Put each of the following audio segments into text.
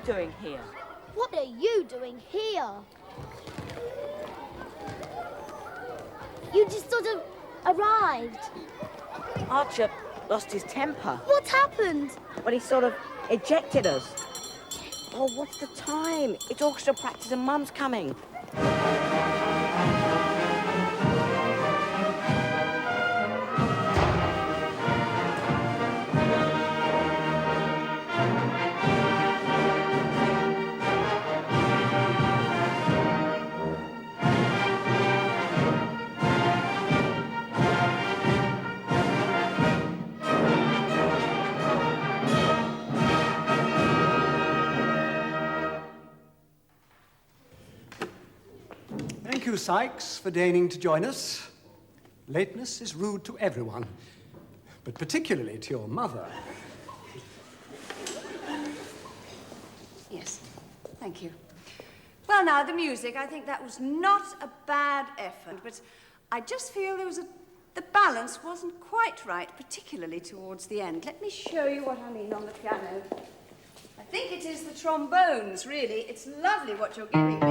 doing here? What are you doing here? You just sort of arrived. Archer lost his temper. What happened? Well, he sort of ejected us. Oh, what's the time? It's orchestra practice and Mum's coming. Thank you, Sykes, for deigning to join us. Lateness is rude to everyone, but particularly to your mother. Yes, thank you. Well, now, the music, I think that was not a bad effort, but I just feel the balance wasn't quite right, particularly towards the end. Let me show you what I mean on the piano. I think it is the trombones, really. It's lovely what you're giving me.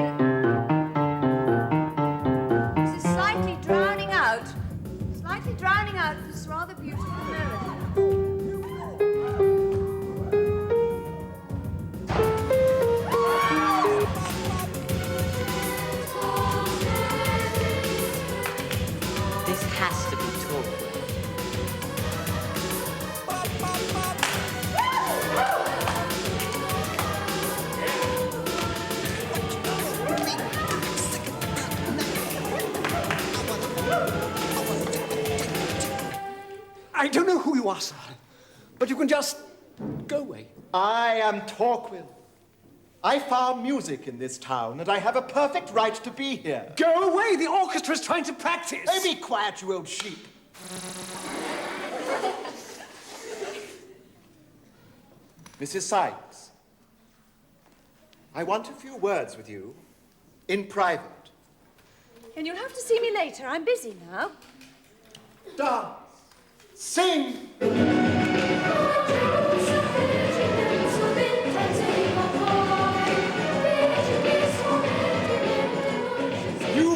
Slightly drowning out this rather beautiful melody. This has to be taught. I don't know who you are, sir, but you can just go away. I am Torquil. I farm music in this town, and I have a perfect right to be here. Go away! The orchestra's trying to practice! Oh, be quiet, you old sheep. Mrs. Sykes, I want a few words with you, in private. And you'll have to see me later. I'm busy now. Dance! Sing! You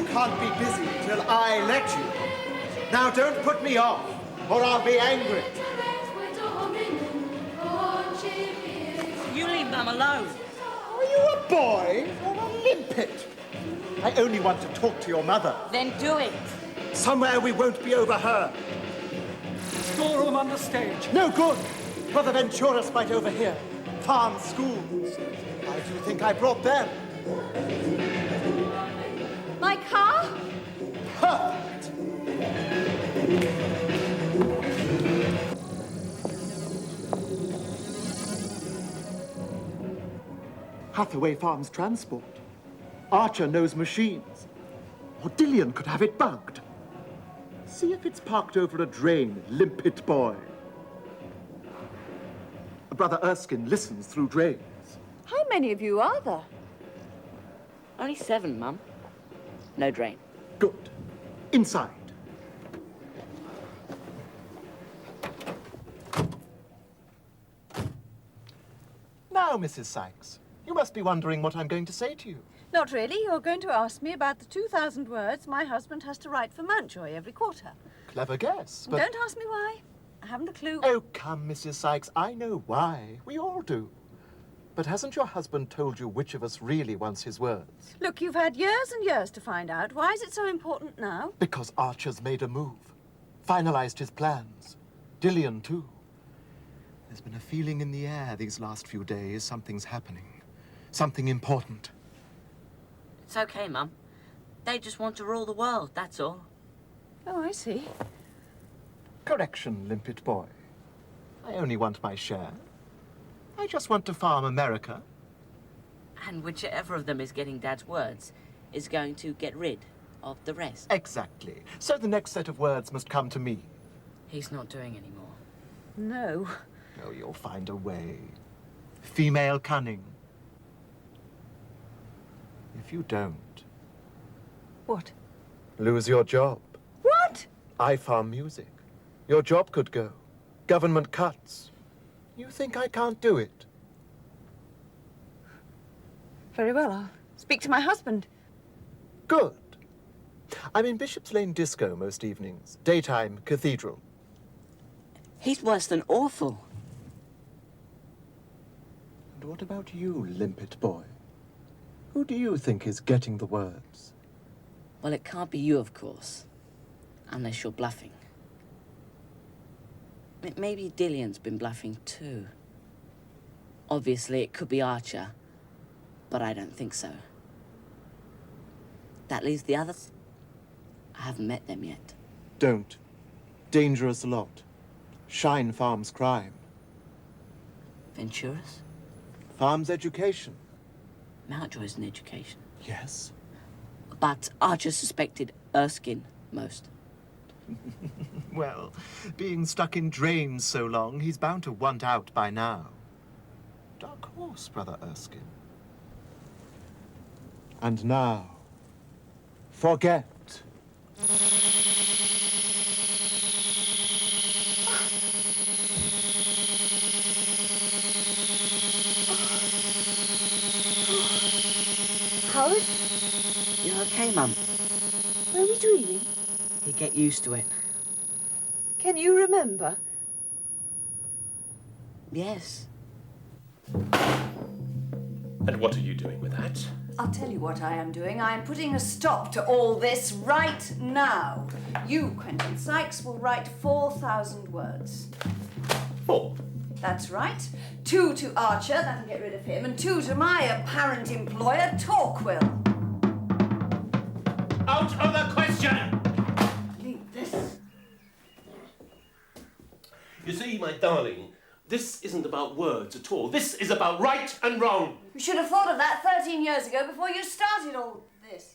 can't be busy till I let you. Now don't put me off, or I'll be angry. You leave Mum alone. Are you a boy or a limpet? I only want to talk to your mother. Then do it. Somewhere we won't be overheard. Storeroom on the stage. No good. Brother Ventura's right over here. Farm schools. Why do you think I brought them? My car? Perfect. Hathaway farms transport. Archer knows machines. Or Dillian could have it bugged. See if it's parked over a drain, limpet boy. Brother Erskine listens through drains. How many of you are there? Only 7, Mum. No drain. Good. Inside. Now, Mrs. Sykes, you must be wondering what I'm going to say to you. Not really. You're going to ask me about the 2,000 words my husband has to write for Mountjoy every quarter. Clever guess, but... Don't ask me why. I haven't a clue. Oh, come, Mrs. Sykes, I know why. We all do. But hasn't your husband told you which of us really wants his words? Look, you've had years and years to find out. Why is it so important now? Because Archer's made a move. Finalized his plans. Dillian, too. There's been a feeling in the air these last few days. Something's happening. Something important. It's okay, Mum. They just want to rule the world, that's all. Oh, I see. Correction, limpet boy. I only want my share. I just want to farm America. And whichever of them is getting Dad's words is going to get rid of the rest. Exactly. So the next set of words must come to me. He's not doing any more. No. Oh, you'll find a way. Female cunning. If you don't... What? Lose your job. What? I farm music. Your job could go. Government cuts. You think I can't do it? Very well, I'll speak to my husband. Good. I'm in Bishop's Lane Disco most evenings. Daytime cathedral. He's worse than awful. And what about you, limpet boy? Who do you think is getting the words? Well, it can't be you, of course. Unless you're bluffing. Maybe Dillion's been bluffing too. Obviously, it could be Archer, but I don't think so. That leaves the others. I haven't met them yet. Don't. Dangerous lot. Shine Farm's crime. Ventura's? Farm's education. Mountjoy's an education. Yes. But Archer suspected Erskine most. Well, being stuck in drains so long, he's bound to want out by now. Dark horse, Brother Erskine. And now, forget. Howard, You okay, Mum? Are we dreaming? You get used to it. Can you remember? Yes. And what are you doing with that? I'll tell you what I am doing. I am putting a stop to all this right now. You, Quentin Sykes, will write 4,000 words. 4. That's right. 2 to Archer, that'll get rid of him, and 2 to my apparent employer, Torquil. Out of the question! Leave this. You see, my darling, this isn't about words at all. This is about right and wrong. You should have thought of that 13 years ago before you started all this.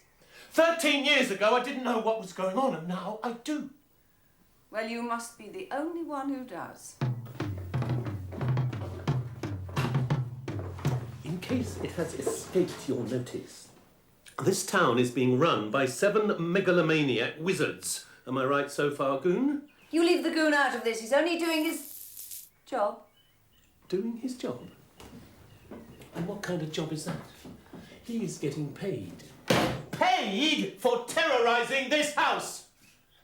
13 years ago, I didn't know what was going on, and now I do. Well, you must be the only one who does. In case it has escaped your notice, this town is being run by 7 megalomaniac wizards. Am I right so far, Goon? You leave the Goon out of this. He's only doing his job. Doing his job? And what kind of job is that? He is getting paid. Paid for terrorising this house!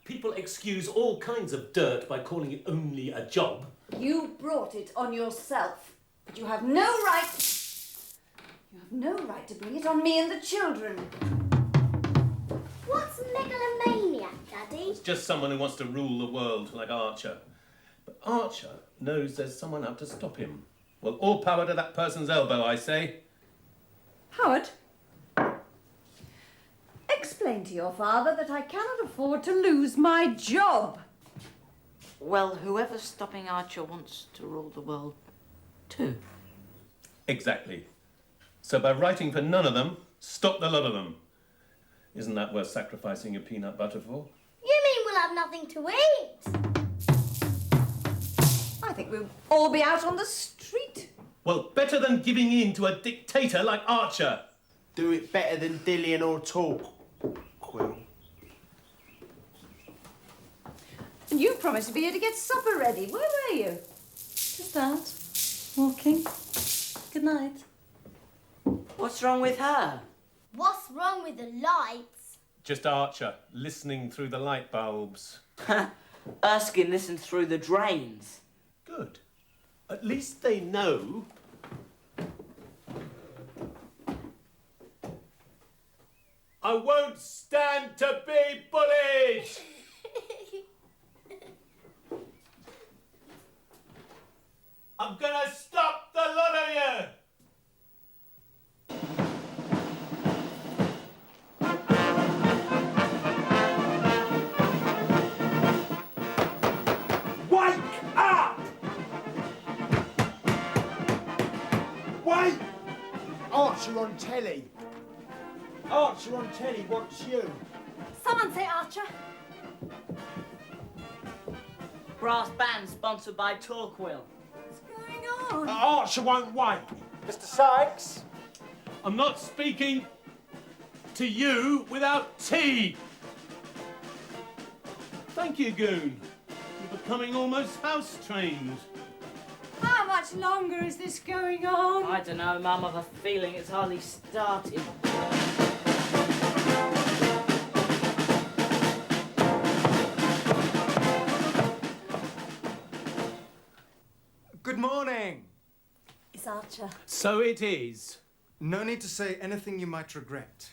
People excuse all kinds of dirt by calling it only a job. You brought it on yourself, but you have no right... You have no right to bring it on me and the children. what's megalomaniac, Daddy? It's just someone who wants to rule the world like Archer. But Archer knows there's someone out to stop him. Well, all power to that person's elbow, I say. Howard, explain to your father that I cannot afford to lose my job. Well, whoever's stopping Archer wants to rule the world too. Exactly. So by writing for none of them, stop the lot of them. Isn't that worth sacrificing your peanut butter for? You mean we'll have nothing to eat? I think we'll all be out on the street. Well, better than giving in to a dictator like Archer. Do it better than Dillion or Torquil. And you promised to be here to get supper ready. Where were you? Just out. Walking. Good night. What's wrong with her? What's wrong with the lights? Just Archer, listening through the light bulbs. Erskine listened through the drains. Good. At least they know. I won't stand to be bullied! I'm gonna stop the lot of you! Wake up! Wait! Archer on telly. Archer on telly wants you. Someone say Archer. Brass band sponsored by Torquil. What's going on? Archer won't wait. Mr. Sykes? I'm not speaking to you without tea. Thank you, Goon. You're becoming almost house-trained. How much much longer is this going on? I don't know, Mum. I've a feeling it's hardly started. Good morning. It's Archer. So it is. No need to say anything you might regret.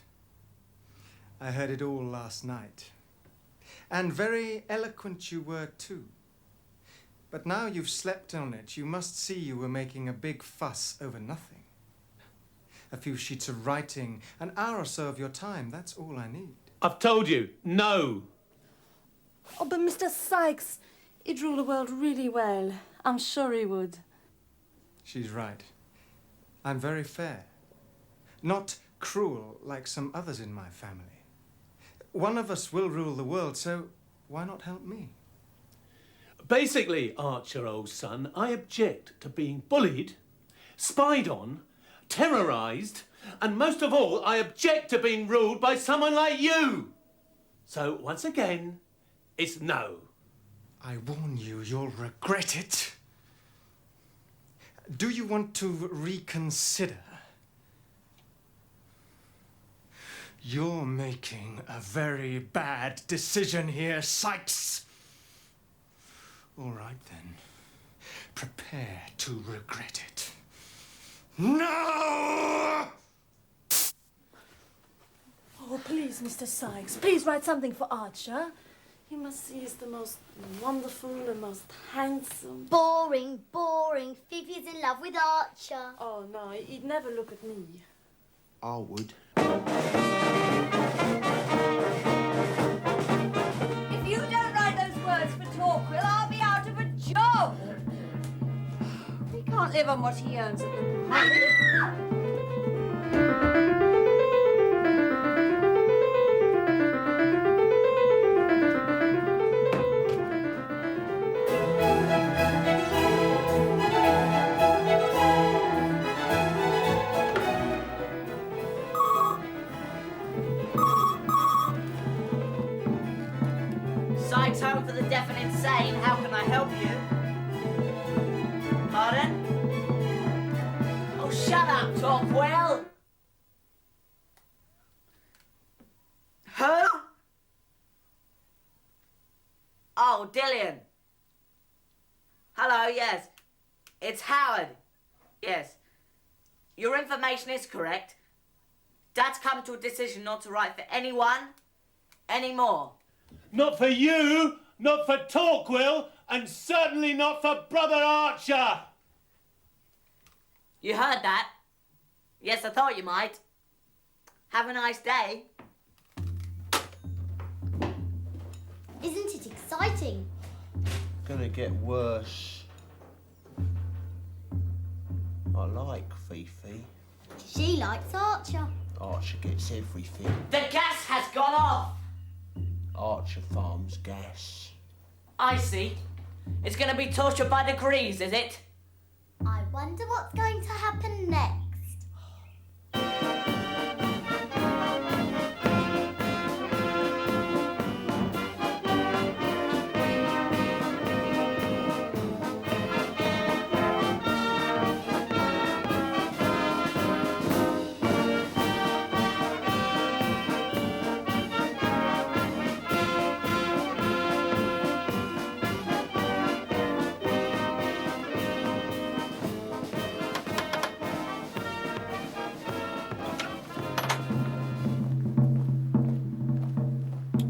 I heard it all last night. And very eloquent you were too. But now you've slept on it, you must see you were making a big fuss over nothing. A few sheets of writing, an hour or so of your time, that's all I need. I've told you, no. Oh, but Mr. Sykes, he'd rule the world really well. I'm sure he would. She's right. I'm very fair. Not cruel like some others in my family. One of us will rule the world, so why not help me? Basically, Archer, old son, I object to being bullied, spied on, terrorised, and most of all, I object to being ruled by someone like you. So, once again, it's no. I warn you, you'll regret it. Do you want to reconsider? You're making a very bad decision here, Sykes. All right, then. Prepare to regret it. No! Oh, please, Mr. Sykes, please write something for Archer. You must see he's the most wonderful, the most handsome. Boring, boring. Fifi's in love with Archer. Oh, no, he'd never look at me. I would. If you don't write those words for Torquil, I'll be out of a job. We can't live on what he earns at the moment. Sykes Home for the Deaf and Insane. How can I help you? Pardon? Oh, shut up, Torquil! Who? Oh, Dillian. Hello, yes. It's Howard. Yes. Your information is correct. Dad's come to a decision not to write for anyone anymore. Not for you, not for Torquil, and certainly not for Brother Archer. You heard that? Yes, I thought you might. Have a nice day. Isn't it exciting? Gonna get worse. I like Fifi. She likes Archer. Archer gets everything. The gas has gone off. Archer farms gas. I see. It's going to be torture by degrees, is it? I wonder what's going to happen next.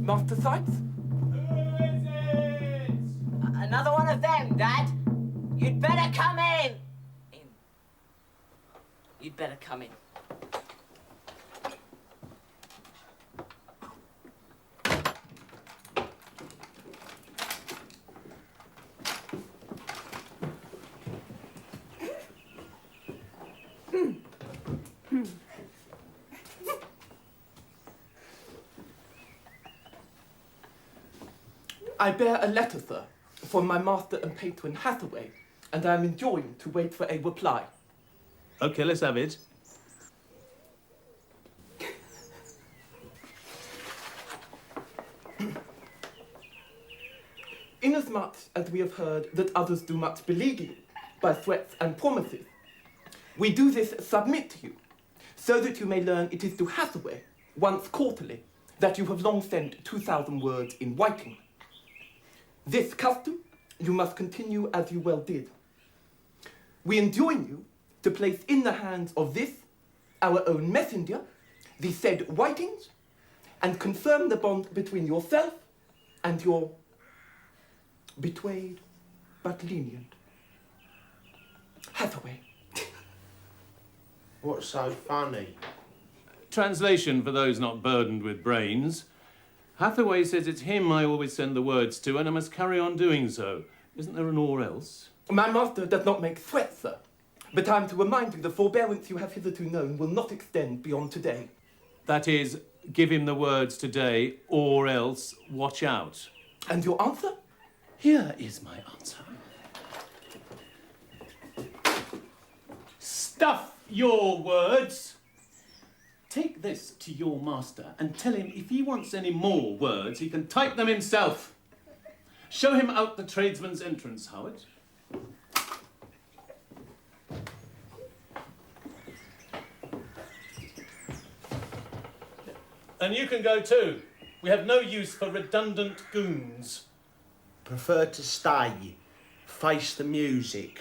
Master Sykes? Who is it? Another one of them, Dad. You'd better come in. You'd better come in. I bear a letter, sir, from my master and patron Hathaway, and I am enjoined to wait for a reply. Okay, let's have it. Inasmuch as we have heard that others do much beleaguering, by threats and promises. We do this submit to you, so that you may learn it is to Hathaway, once quarterly, that you have long sent 2,000 words in writing. This custom you must continue as you well did. We enjoin you to place in the hands of this, our own messenger, the said writings, and confirm the bond between yourself and your betrayed but lenient Hathaway. What's so funny? Translation for those not burdened with brains. Hathaway says it's him I always send the words to, and I must carry on doing so. Isn't there an or else? My master does not make threats, sir. But I am to remind you the forbearance you have hitherto known will not extend beyond today. That is, give him the words today, or else watch out. And your answer? Here is my answer. Stuff your words. Take this to your master and tell him if he wants any more words, he can type them himself. Show him out the tradesman's entrance, Howard. And you can go too. We have no use for redundant goons. Prefer to stay. Face the music.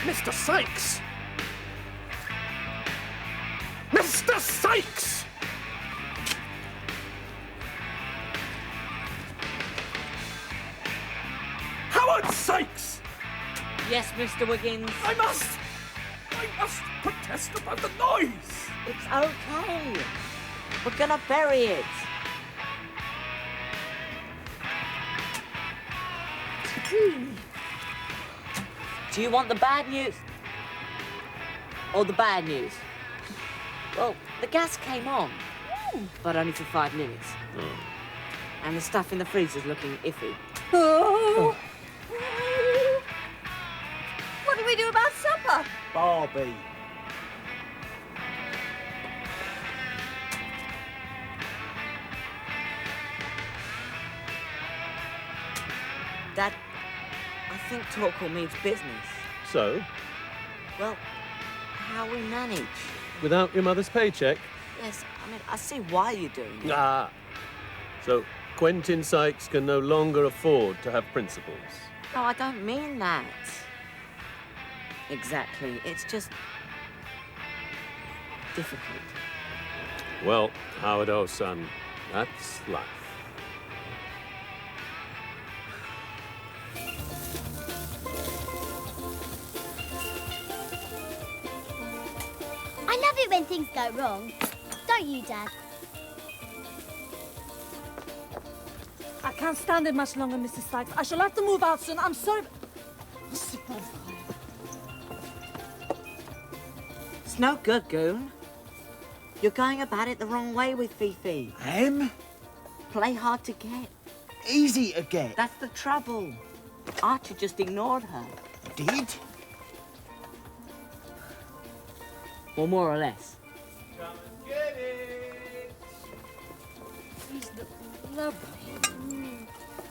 Mr. Sykes! Mr. Sykes! Howard Sykes! Yes, Mr. Wiggins. I must protest about the noise! It's okay. We're gonna bury it. Do you want the bad news? Or the bad news? Well, the gas came on, but only for 5 minutes. And the stuff in the freezer's looking iffy. Oh. What do we do about supper? Barbie. Dad, I think talk all means business. So, Well, how we manage. without your mother's paycheck? Yes, I mean, I see why you're doing it. Ah. So, Quentin Sykes can no longer afford to have principles. No, I don't mean that. Exactly. It's just difficult. Well, Howard, old son, that's life. I love it when things go wrong. Don't you, Dad? I can't stand it much longer, Mrs. Sykes. I shall have to move out soon. I'm sorry. It's no good, Goon. You're going about it the wrong way with Fifi. Play hard to get. Easy to get. That's the trouble. Archie just ignored her. Did? Well, more or less. Come and get it!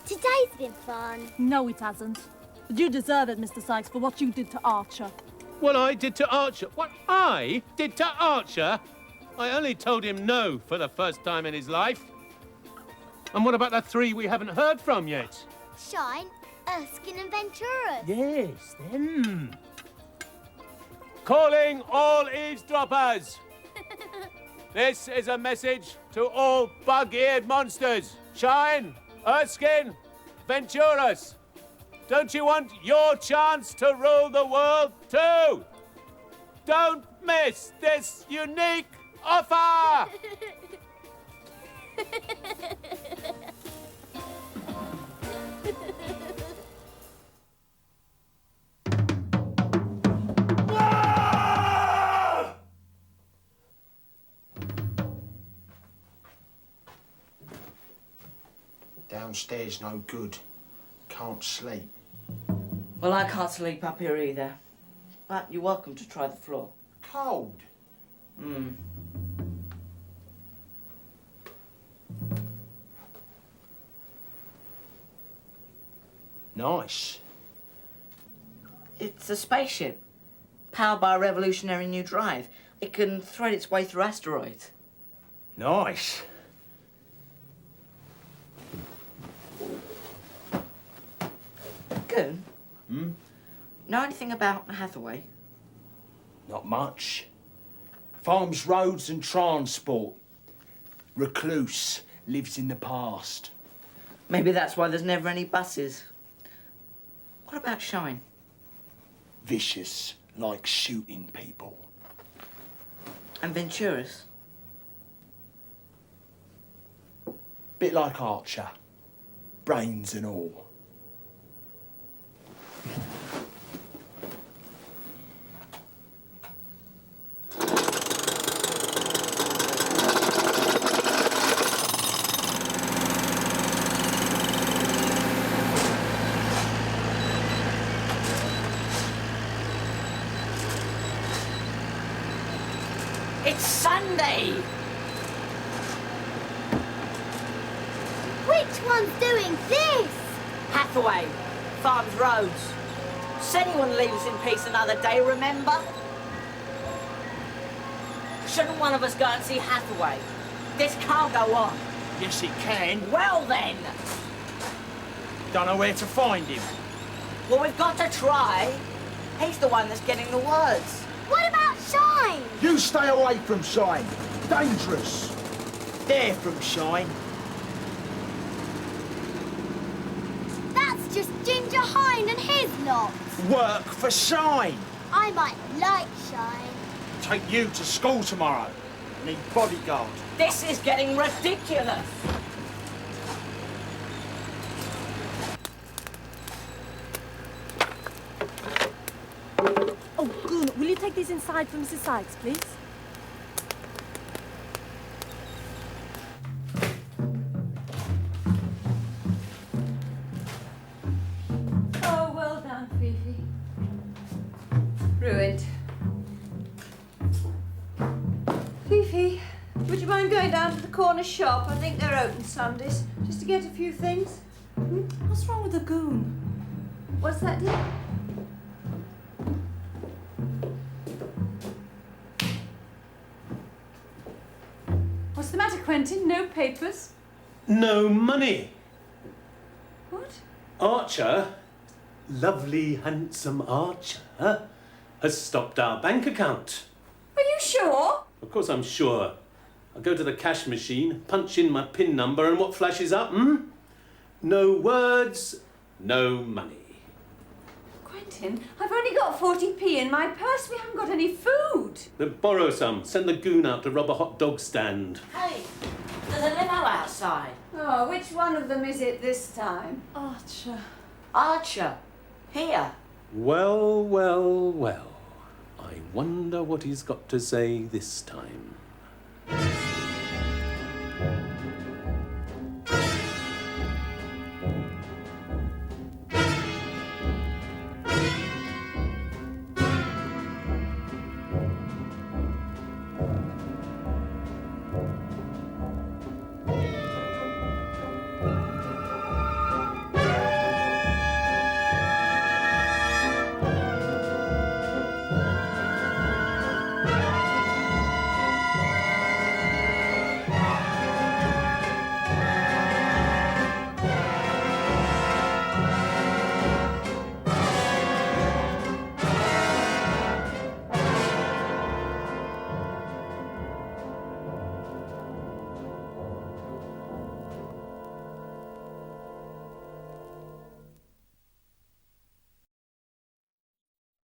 Today's been fun. No, it hasn't. But you deserve it, Mr. Sykes, for what you did to Archer. What I did to Archer? What I did to Archer? I only told him no for the first time in his life. And what about the 3 we haven't heard from yet? Shine, Erskine and Ventura. Yes, them. Calling all eavesdroppers. This is a message to all bug-eared monsters. Shine, Erskine, Venturas. Don't you want your chance to rule the world too? Don't miss this unique offer! Downstairs no good. Can't sleep. Well, I can't sleep up here either. But you're welcome to try the floor. Cold. Nice. It's a spaceship, powered by a revolutionary new drive. It can thread its way through asteroids. Nice. Goon? Know anything about Hathaway? Not much. Farms, roads and transport. Recluse. Lives in the past. Maybe that's why there's never any buses. What about Shine? Vicious. Like shooting people. And Venturas? Bit like Archer. Brains and all. It's Sunday! Which one's doing this? Hathaway, Farms Roads. Said he wouldn't leave us in peace another day, remember? Shouldn't one of us go and see Hathaway? This can't go on. Yes, it can. Well then! Don't know where to find him. Well, we've got to try. He's the one that's getting the words. What about Shine? You stay away from Shine. Dangerous. They're from Shine. That's just Ginger Hind and his lot. Work for Shine. I might like Shine. Take you to school tomorrow. Need bodyguard. This is getting ridiculous. Oh, Goon, will you take these inside for Mrs. Sykes, please? Oh, well done, Fifi. Ruined. Fifi, would you mind going down to the corner shop? I think they're open Sundays, just to get a few things. What's wrong with the Goon? What's that, dear? What's the matter, Quentin? No papers? No money. What? Archer, lovely, handsome Archer, has stopped our bank account. Are you sure? Of course I'm sure. I'll go to the cash machine, punch in my PIN number, and what flashes up, No words, no money. Quentin, I've only got 40p in my purse. We haven't got any food. Then borrow some. Send the Goon out to rob a hot dog stand. Hey, there's a limo outside. Oh, which one of them is it this time? Archer. Archer, here. Well, well, well. I wonder what he's got to say this time.